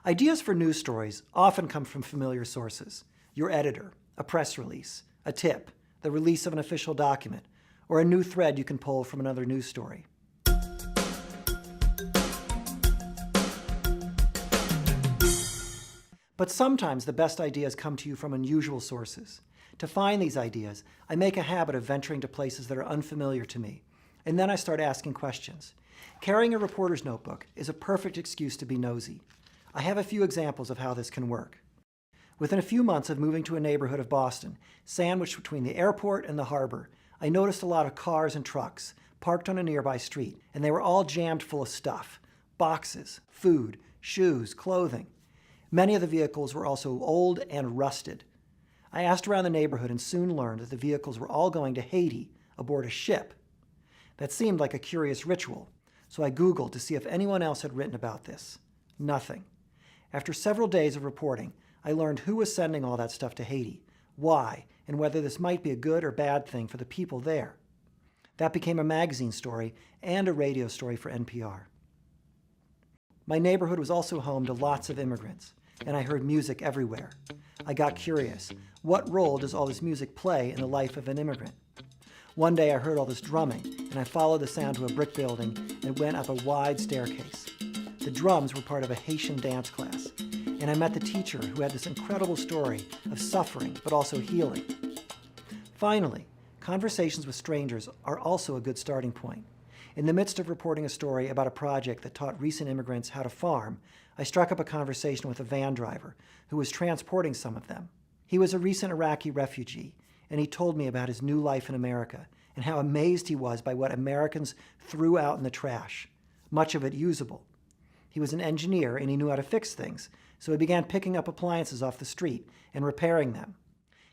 Ideas for news stories often come from familiar sources: your editor, a press release, a tip, the release of an official document, or a new thread you can pull from another news story. But sometimes the best ideas come to you from unusual sources. To find these ideas, I make a habit of venturing to places that are unfamiliar to me, and then I start asking questions. Carrying a reporter's notebook is a perfect excuse to be nosy. I have a few examples of how this can work. Within a few months of moving to a neighborhood of Boston, sandwiched between the airport and the harbor, I noticed a lot of cars and trucks parked on a nearby street, and they were all jammed full of stuff: boxes, food, shoes, clothing. Many of the vehicles were also old and rusted. I asked around the neighborhood and soon learned that the vehicles were all going to Haiti aboard a ship. That seemed like a curious ritual, so I Googled to see if anyone else had written about this. Nothing. After several days of reporting, I learned who was sending all that stuff to Haiti, why, and whether this might be a good or bad thing for the people there. That became a magazine story and a radio story for NPR. My neighborhood was also home to lots of immigrants, and I heard music everywhere. I got curious. What role does all this music play in the life of an immigrant? One day I heard all this drumming, and I followed the sound to a brick building and went up a wide staircase. The drums were part of a Haitian dance class, and I met the teacher who had this incredible story of suffering but also healing. Finally, conversations with strangers are also a good starting point. In the midst of reporting a story about a project that taught recent immigrants how to farm, I struck up a conversation with a van driver who was transporting some of them. He was a recent Iraqi refugee, and he told me about his new life in America and how amazed he was by what Americans threw out in the trash, much of it usable. He was an engineer and he knew how to fix things, so he began picking up appliances off the street and repairing them.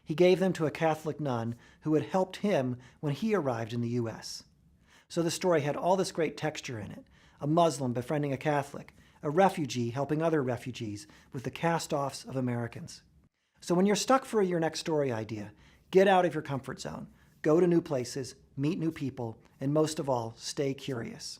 He gave them to a Catholic nun who had helped him when he arrived in the U.S. So the story had all this great texture in it: a Muslim befriending a Catholic, a refugee helping other refugees with the cast-offs of Americans. So when you're stuck for your next story idea, get out of your comfort zone, go to new places, meet new people, and most of all, stay curious.